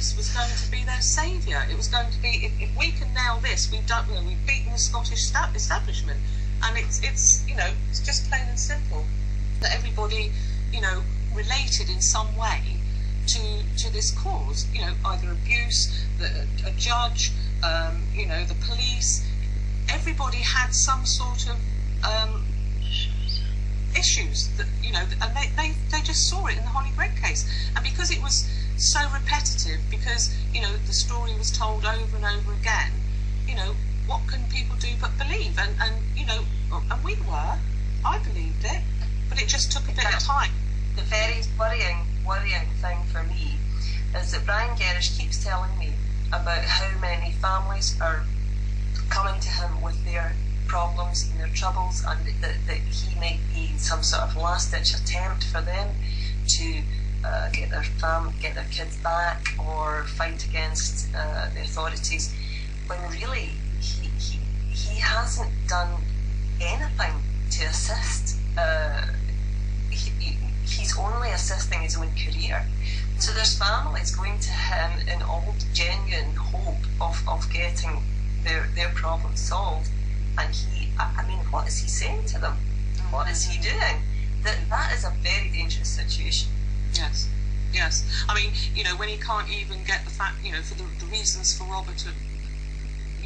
this was going to be their saviour. It was going to be, if we can nail this, we've beaten the Scottish establishment. And it's just plain and simple that everybody, related in some way to this cause. Either abuse, a judge, the police. Everybody had some sort of issues that and they just saw it in the Hollie Greig case. And because it was so repetitive, because the story was told over and over again, what can people do but believe? And I believed it, but it just took a bit of time. The very worrying thing for me is that Brian Gerrish keeps telling me about how many families are coming to him with their problems and their troubles, and that he might be some sort of last-ditch attempt for them to get their kids back or fight against the authorities, when really he hasn't done anything to assist. He's only assisting his own career. So there's families going to him in all genuine hope of getting their problem solved, and what is he saying to them? What is he doing? That is a very dangerous situation. Yes. I mean, when he can't even get the fact, for the reasons for Robert to,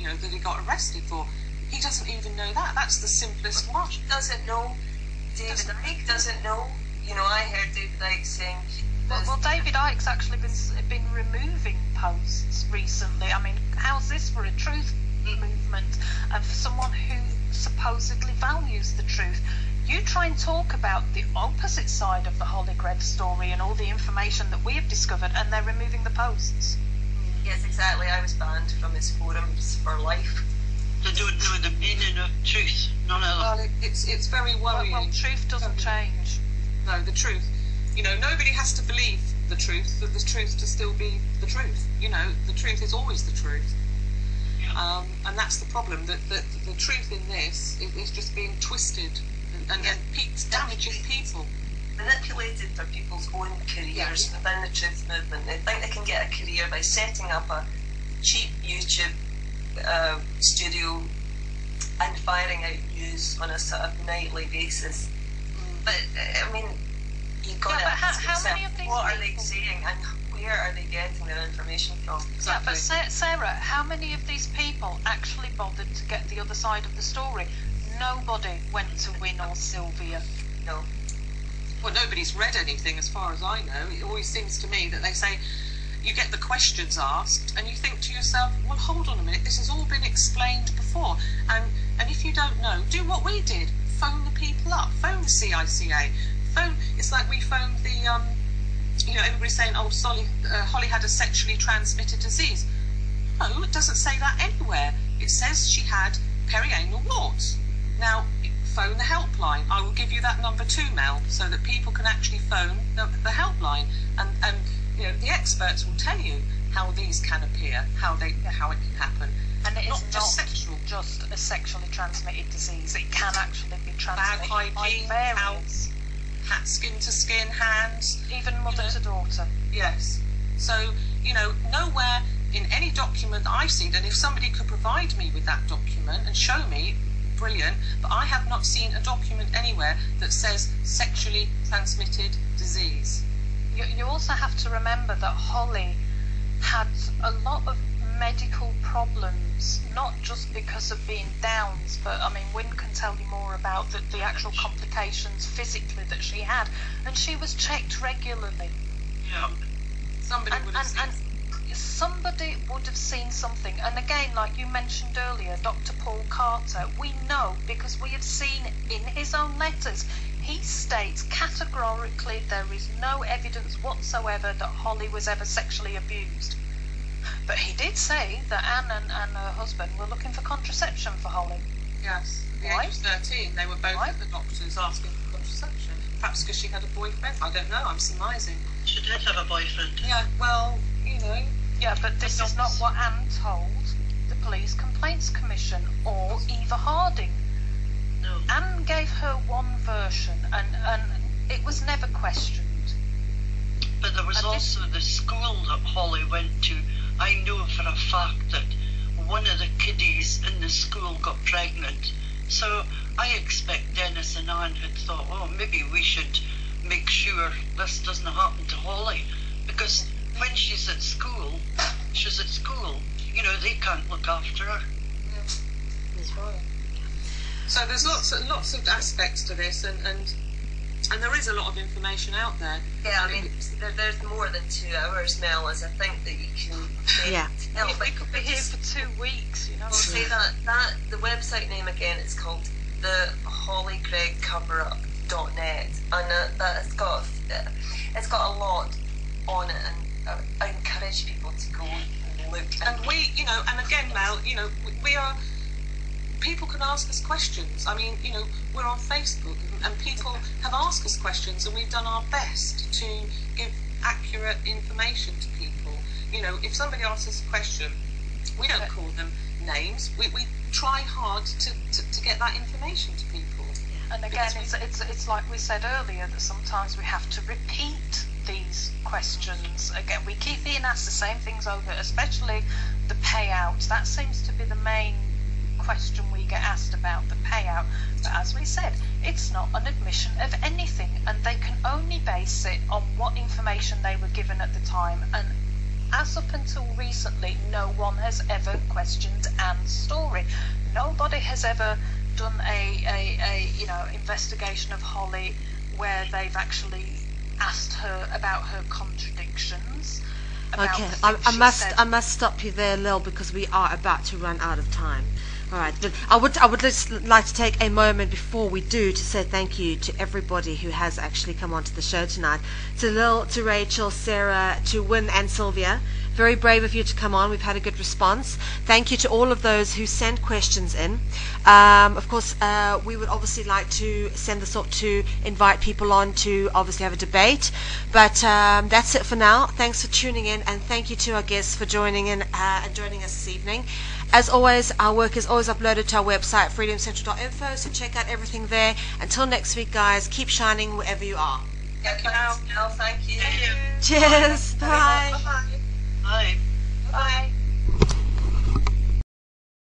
that he got arrested for, he doesn't even know that. That's the simplest one. He doesn't know. David Icke doesn't know. I heard David Icke saying. Well, David Icke's actually been removing posts recently. I mean, how's this for a truth movement and for someone who supposedly values the truth? You try and talk about the opposite side of the Hollie Greig story and all the information that we have discovered, and they're removing the posts. Yes, exactly. I was banned from his forums for life. They don't know the meaning of truth. None of them. Well, it's very worrying. Well, truth doesn't change. No, the truth. Nobody has to believe the truth for the truth to still be the truth. The truth is always the truth. Yeah. And that's the problem, that the truth in this is just being twisted and damaging people. Manipulated for people's own careers within the truth movement. They think they can get a career by setting up a cheap YouTube studio and firing out news on a sort of nightly basis. But you've got to ask yourself, what are they saying and where are they getting their information from? Exactly. Yeah, but Sarah, how many of these people actually bothered to get the other side of the story? Nobody went to Win or Sylvia. No. Well, nobody's read anything as far as I know. It always seems to me that they say, you get the questions asked and you think to yourself, well, hold on a minute, this has all been explained before. And if you don't know, do what we did. Phone the people up. Phone the CICA. It's like we phoned the, everybody's saying, oh, Hollie had a sexually transmitted disease. No, it doesn't say that anywhere. It says she had perianal warts. Now, phone the helpline. I will give you that number too, Mel, so that people can actually phone the helpline. And the experts will tell you how these can appear, how it can happen. And it is not sexual. Just a sexually transmitted disease. It can actually be transmitted by variants. Skin to skin, hands. Even mother to daughter. Yes. So, nowhere in any document that I've seen, and if somebody could provide me with that document and show me, brilliant, but I have not seen a document anywhere that says sexually transmitted disease. You also have to remember that Hollie had a lot of medical problems, not just because of being Downs, but Wynne can tell you more about the actual complications physically that she had, and she was checked regularly. Yeah. Somebody would have seen something. And again, like you mentioned earlier, Dr. Paul Carter, we know because we have seen in his own letters, he states categorically there is no evidence whatsoever that Hollie was ever sexually abused. But he did say that Anne and her husband were looking for contraception for Hollie. Yes, at the age of 13, they were both at the doctors asking for contraception. Perhaps because she had a boyfriend. I don't know, I'm surmising. She did have a boyfriend. Yeah, well, Yeah, but this is not what Anne told the Police Complaints Commission or Eva Harding. No. Anne gave her one version and it was never questioned. But there was also the school that Hollie went to fact that one of the kiddies in the school got pregnant. So I expect Dennis and Anne had thought, oh, maybe we should make sure this doesn't happen to Hollie, because when she's at school, you know, they can't look after her. That's right. So there's lots of aspects to this, and there is a lot of information out there. Yeah, I mean, there's more than 2 hours, Mel, as I think that you can tell. We could be here for 2 weeks, you know. We'll say that the website name again, it's called the HollieGreigCoverup.net, and it's got a lot on it, and I encourage people to go and look. And we, you know, and again, Mel, you know, we are. People can ask us questions. I mean, you know, we're on Facebook, and people have asked us questions, and we've done our best to give accurate information to people. You know, if somebody asks us a question, we don't call them names. We try hard to get that information to people. And again, it's like we said earlier, that sometimes we have to repeat these questions. Again, we keep being asked the same things over, especially the payouts. That seems to be the main question we get asked about, the payout. But as we said, it's not an admission of anything, and they can only base it on what information they were given at the time. And as up until recently, no one has ever questioned Anne's story. Nobody has ever done a you know, investigation of Hollie where they've actually asked her about her contradictions. Okay, I must stop you there, Lil, because we are about to run out of time. All right, but I would just like to take a moment before we do to say thank you to everybody who has actually come onto the show tonight. To Lil, to Rachel, Sarah, to Wynn and Sylvia. Very brave of you to come on. We've had a good response. Thank you to all of those who sent questions in. Of course, we would obviously like to send this up to invite people on to obviously have a debate. But that's it for now. Thanks for tuning in, and thank you to our guests for joining in and joining us this evening. As always, our work is always uploaded to our website, freedomcentral.info, so check out everything there. Until next week, guys, keep shining wherever you are. Thank you. Thank you. Cheers. Bye. Bye. Bye. Bye.